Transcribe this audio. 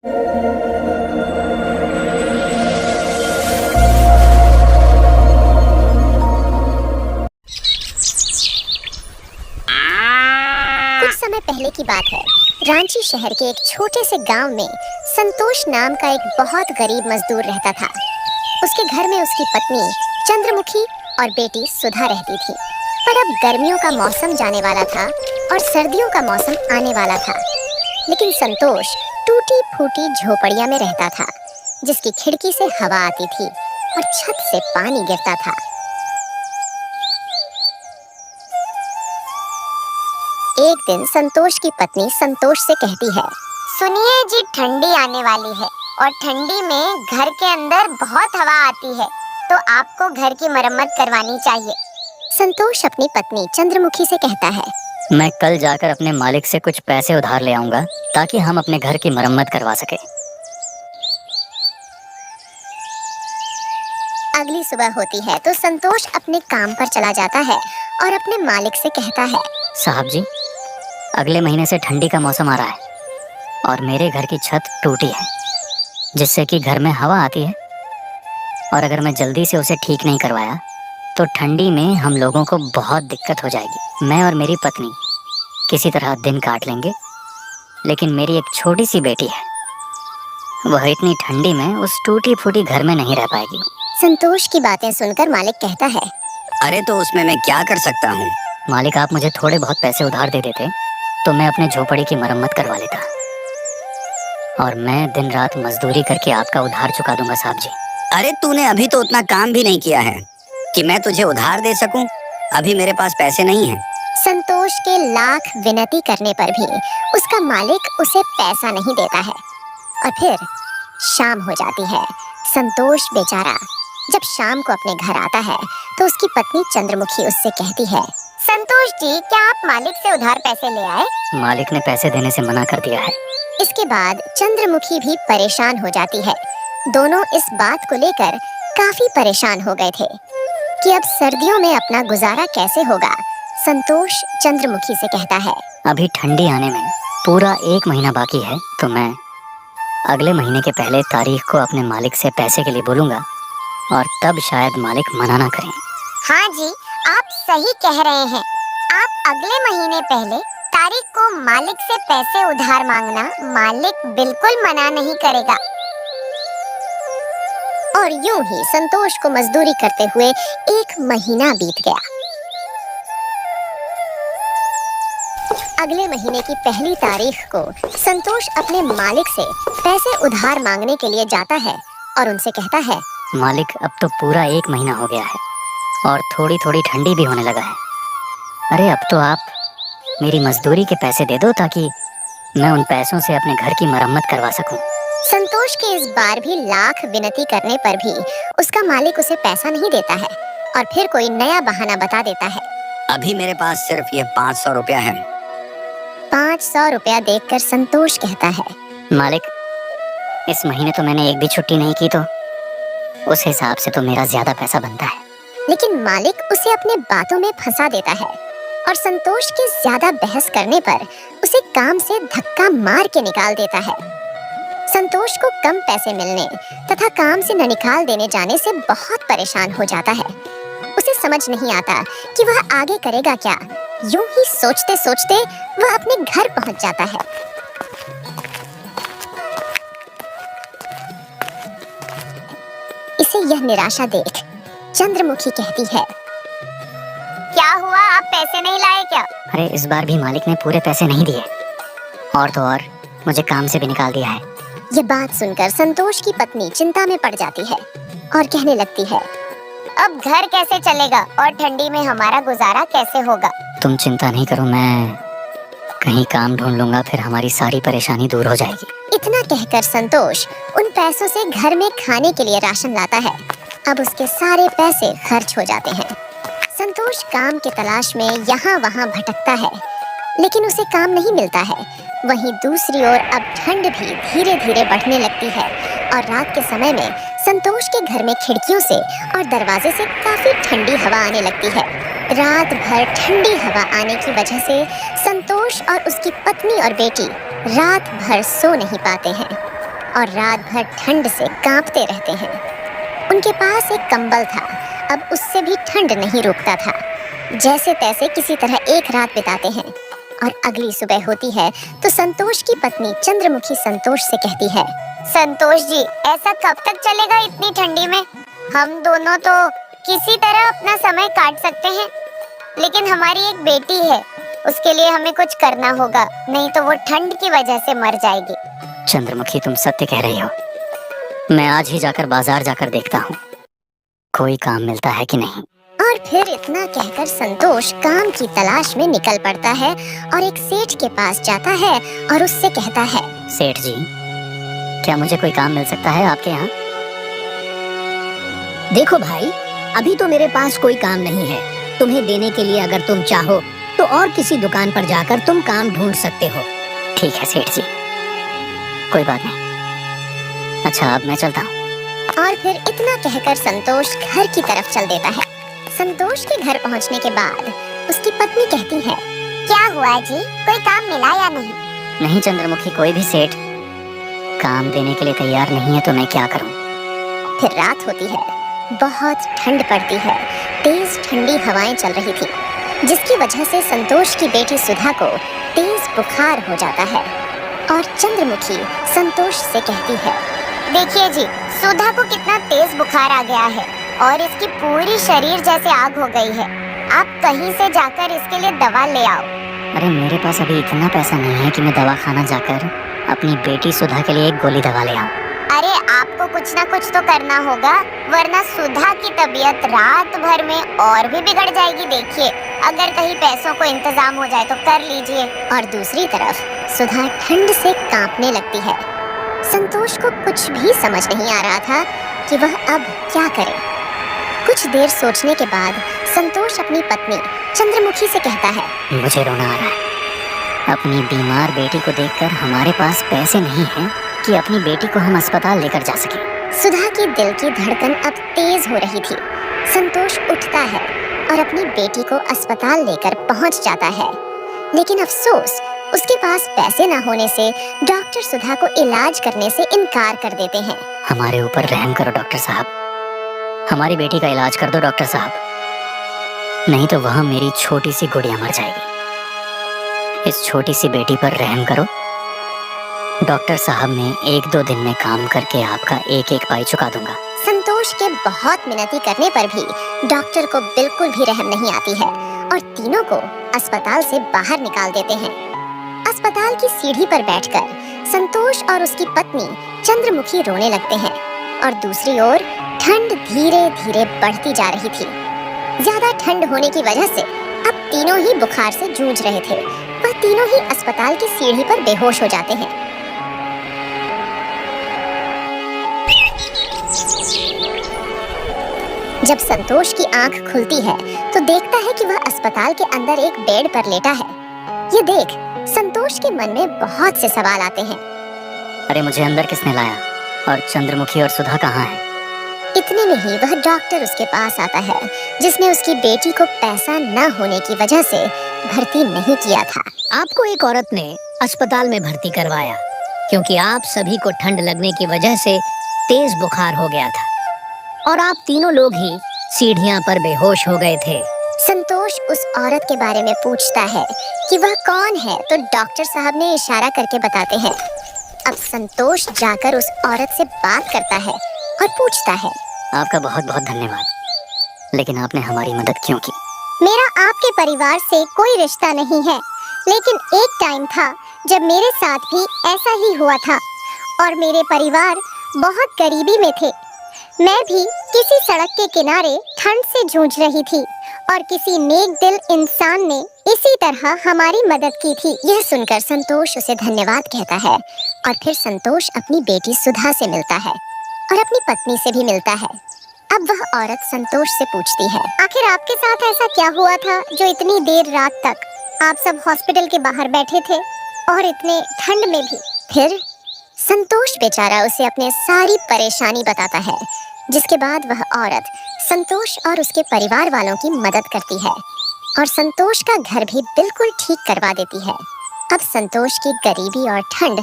कुछ समय पहले की बात है। रांची शहर के एक छोटे से गांव में संतोष नाम का एक बहुत गरीब मजदूर रहता था। उसके घर में उसकी पत्नी चंद्रमुखी और बेटी सुधा रहती थी। पर अब गर्मियों का मौसम जाने वाला था और सर्दियों का मौसम आने वाला था। लेकिन संतोष टूटी फूटी झोपड़िया में रहता था, जिसकी खिड़की से हवा आती थी और छत से पानी गिरता था। एक दिन संतोष की पत्नी संतोष से कहती है, सुनिए जी, ठंडी आने वाली है और ठंडी में घर के अंदर बहुत हवा आती है, तो आपको घर की मरम्मत करवानी चाहिए। संतोष अपनी पत्नी चंद्रमुखी से कहता है, मैं कल जाकर अपने मालिक से कुछ पैसे उधार ले आऊंगा ताकि हम अपने घर की मरम्मत करवा सके। अगली सुबह होती है तो संतोष अपने काम पर चला जाता है और अपने मालिक से कहता है, साहब जी, अगले महीने से ठंडी का मौसम आ रहा है और मेरे घर की छत टूटी है, जिससे कि घर में हवा आती है, और अगर मैं जल्दी से उसे ठीक नहीं करवाया तो ठंडी में हम लोगों को बहुत दिक्कत हो जाएगी। मैं और मेरी पत्नी किसी तरह दिन काट लेंगे, लेकिन मेरी एक छोटी सी बेटी है, वह इतनी ठंडी में उस टूटी फूटी घर में नहीं रह पाएगी। संतोष की बातें सुनकर मालिक कहता है, अरे तो उसमें मैं क्या कर सकता हूँ? मालिक, आप मुझे थोड़े बहुत पैसे उधार दे देते तो मैं अपने झोपड़ी की मरम्मत करवा लेता, और मैं दिन रात मजदूरी करके आपका उधार चुका दूंगा साहब जी। अरे तूने अभी तो उतना काम भी नहीं किया है कि मैं तुझे उधार दे सकूं। अभी मेरे पास पैसे नहीं हैं। संतोष के लाख विनती करने पर भी उसका मालिक उसे पैसा नहीं देता है। और फिर शाम हो जाती है। संतोष बेचारा जब शाम को अपने घर आता है तो उसकी पत्नी चंद्रमुखी उससे कहती है, संतोष जी, क्या आप मालिक से उधार पैसे ले आए? मालिक ने पैसे देने से मना कर दिया है। इसके बाद चंद्रमुखी भी परेशान हो जाती है। दोनों इस बात को लेकर काफी परेशान हो गए थे कि अब सर्दियों में अपना गुजारा कैसे होगा। संतोष चंद्रमुखी से कहता है, अभी ठंडी आने में पूरा 1 महीना बाकी है, तो मैं अगले महीने के पहले तारीख को अपने मालिक से पैसे के लिए बोलूंगा, और तब शायद मालिक मना ना करें। हाँ जी, आप सही कह रहे हैं। आप अगले महीने पहले तारीख को मालिक से पैसे उधार मांगना, मालिक बिल्कुल मना नहीं करेगा। और यूं ही संतोष को मजदूरी करते हुए 1 महीना बीत गया। अगले महीने की पहली तारीख को संतोष अपने मालिक से पैसे उधार मांगने के लिए जाता है और उनसे कहता है, मालिक, अब तो पूरा 1 महीना हो गया है और थोड़ी थोड़ी ठंडी भी होने लगा है। अरे अब तो आप मेरी मजदूरी के पैसे दे दो ताकि मैं उन पैसों से अपने घर की मरम्मत करवा सकूं। संतोष के इस बार भी लाख विनती करने पर भी उसका मालिक उसे पैसा नहीं देता है और फिर कोई नया बहाना बता देता है। अभी मेरे पास सिर्फ ये 500 रुपया है। 500 रुपया देखकर संतोष कहता है, मालिक, इस महीने तो मैंने एक भी छुट्टी नहीं की, तो उस हिसाब से तो मेरा ज्यादा पैसा बनता है। लेकिन मालिक उसे अपने बातों में फंसा देता है और संतोष के ज्यादा बहस करने पर उसे काम से धक्का मार के निकाल देता है। संतोष को कम पैसे मिलने तथा काम से न निकाल देने जाने से बहुत परेशान हो जाता है। उसे समझ नहीं आता कि वह आगे करेगा क्या। यूं ही सोचते सोचते वह अपने घर पहुंच जाता है। इसे यह निराशा देख चंद्रमुखी कहती है, क्या हुआ, आप पैसे नहीं लाए क्या? अरे इस बार भी मालिक ने पूरे पैसे नहीं दिए, और तो और मुझे काम से भी निकाल दिया है। ये बात सुनकर संतोष की पत्नी चिंता में पड़ जाती है और कहने लगती है, अब घर कैसे चलेगा और ठंडी में हमारा गुजारा कैसे होगा? तुम चिंता नहीं करो, मैं कहीं काम ढूंढ लूंगा, फिर हमारी सारी परेशानी दूर हो जाएगी। इतना कहकर संतोष उन पैसों से घर में खाने के लिए राशन लाता है। अब उसके सारे पैसे खर्च हो जाते हैं। संतोष काम की तलाश में यहाँ वहाँ भटकता है, लेकिन उसे काम नहीं मिलता है। वहीं दूसरी ओर अब ठंड भी धीरे धीरे बढ़ने लगती है और रात के समय में संतोष के घर में खिड़कियों से और दरवाजे से काफी ठंडी हवा आने लगती है। रात भर ठंडी हवा आने की वजह से संतोष और उसकी पत्नी और बेटी रात भर सो नहीं पाते हैं। और रात भर ठंड से कांपते रहते हैं। उनके पास एक कंबल था, अब उससे भी ठंड नहीं रुकता था। जैसे तैसे किसी तरह एक रात बिताते हैं और अगली सुबह होती है तो संतोष की पत्नी चंद्रमुखी संतोष से कहती है, संतोष जी, ऐसा कब तक चलेगा इतनी ठंडी में? हम दोनों तो किसी तरह अपना समय काट सकते हैं, लेकिन हमारी एक बेटी है, उसके लिए हमें कुछ करना होगा, नहीं तो वो ठंड की वजह से मर जाएगी। चंद्रमुखी, तुम सत्य कह रही हो। मैं आज ही जाकर बाजार जाकर देखता हूँ कोई काम मिलता है कि नहीं। और फिर इतना कहकर संतोष काम की तलाश में निकल पड़ता है और एक सेठ के पास जाता है और उससे कहता है, सेठ जी, क्या मुझे कोई काम मिल सकता है आपके यहाँ? देखो भाई, अभी तो मेरे पास कोई काम नहीं है। तुम्हें देने के लिए अगर तुम चाहो तो और किसी दुकान पर जाकर तुम काम ढूंढ सकते हो। ठीक है सेठ जी, कोई बात नहीं। अच्छा, अब मैं चलता हूँ। और फिर इतना कहकर संतोष घर की तरफ चल देता है। संतोष के घर पहुंचने के बाद उसकी पत्नी कहती है, क्या हुआ जी, कोई काम मिला या नहीं? नहीं चंद्रमुखी, कोई भी सेठ काम देने के लिए तैयार नहीं है, तो मैं क्या करूँ? फिर रात होती है, बहुत ठंड पड़ती है, तेज ठंडी हवाएं चल रही थी, जिसकी वजह से संतोष की बेटी सुधा को तेज बुखार हो जाता है। और चंद्रमुखी संतोष से कहती है, देखिए जी, सुधा को कितना तेज बुखार आ गया है और इसकी पूरी शरीर जैसे आग हो गई है। आप कहीं से जाकर इसके लिए दवा ले आओ। अरे मेरे पास अभी इतना पैसा नहीं है कि मैं दवा खाना जाकर अपनी बेटी सुधा के लिए एक गोली दवा ले आऊं। अरे आपको कुछ ना कुछ तो करना होगा, वरना सुधा की तबीयत रात भर में और भी बिगड़ जाएगी। देखिए, अगर कहीं पैसों को इंतजाम हो जाए तो कर लीजिए। और दूसरी तरफ सुधा ठंड से कांपने लगती है। संतोष को कुछ भी समझ नहीं आ रहा था कि वह अब क्या करे। कुछ देर सोचने के बाद संतोष अपनी पत्नी चंद्रमुखी से कहता है, मुझे रोना आ रहा है। अपनी बीमार बेटी को देखकर हमारे पास पैसे नहीं हैं कि अपनी बेटी को हम अस्पताल लेकर जा सकें। सुधा की दिल की धड़कन अब तेज हो रही थी। संतोष उठता है और अपनी बेटी को अस्पताल लेकर पहुंच जाता है, लेकिन अफसोस, उसके पास पैसे न होने से डॉक्टर सुधा को इलाज करने से इनकार कर देते हैं। हमारे ऊपर रहम करो डॉक्टर साहब, हमारी बेटी का इलाज कर दो डॉक्टर साहब, नहीं तो वह मेरी छोटी सी गुड़िया मर जाएगी। इस छोटी सी बेटी पर रहम करो। डॉक्टर साहब, मैं 1-2 दिन में काम करके आपका एक एक पाई चुका दूंगा। संतोष के बहुत मिन्नती करने पर भी डॉक्टर को बिल्कुल भी रहम नहीं आती है और तीनों को अस्पताल से बाहर निकाल देते हैं। अस्पताल की सीढ़ी पर बैठकर संतोष और उसकी पत्नी चंद्रमुखी रोने लगते हैं और दूसरी ओर ठंड धीरे धीरे बढ़ती जा रही थी। ज्यादा ठंड होने की वजह से अब तीनों ही बुखार से जूझ रहे थे। वह तीनों ही अस्पताल की सीढ़ी पर बेहोश हो जाते हैं। जब संतोष की आंख खुलती है तो देखता है कि वह अस्पताल के अंदर एक बेड पर लेटा है। ये देख संतोष के मन में बहुत से सवाल आते हैं। अरे मुझे अंदर किसने लाया और चंद्रमुखी और सुधा कहाँ है? इतने में ही वह डॉक्टर उसके पास आता है, जिसने उसकी बेटी को पैसा न होने की वजह से भर्ती नहीं किया था। आपको एक औरत ने अस्पताल में भर्ती करवाया क्योंकि आप सभी को ठंड लगने की वजह से तेज बुखार हो गया था और आप तीनों लोग ही सीढ़ियां पर बेहोश हो गए थे। संतोष उस औरत के बारे में पूछता है कि वह कौन है, तो डॉक्टर साहब ने इशारा करके बताते हैं। अब संतोष जाकर उस औरत से बात करता है और पूछता है, आपका बहुत बहुत धन्यवाद, लेकिन आपने हमारी मदद क्यों की? मेरा आपके परिवार से कोई रिश्ता नहीं है, लेकिन एक टाइम था जब मेरे साथ भी ऐसा ही हुआ था और मेरे परिवार बहुत गरीबी में थे। मैं भी किसी सड़क के किनारे ठंड से जूझ रही थी और किसी नेक दिल इंसान ने इसी तरह हमारी मदद की थी। यह सुनकर संतोष उसे धन्यवाद कहता है और फिर संतोष अपनी बेटी सुधा से मिलता है और अपनी पत्नी से भी मिलता है। अब वह औरत संतोष से पूछती है, आखिर आपके साथ ऐसा क्या हुआ था जो इतनी देर रात तक आप सब हॉस्पिटल के बाहर बैठे थे और इतने ठंड में भी? फिर संतोष बेचारा उसे अपने सारी परेशानी बताता है, जिसके बाद वह औरत संतोष और उसके परिवार वालों की मदद करती है और संतोष का घर भी बिल्कुल ठीक करवा देती है। अब संतोष की गरीबी और ठंड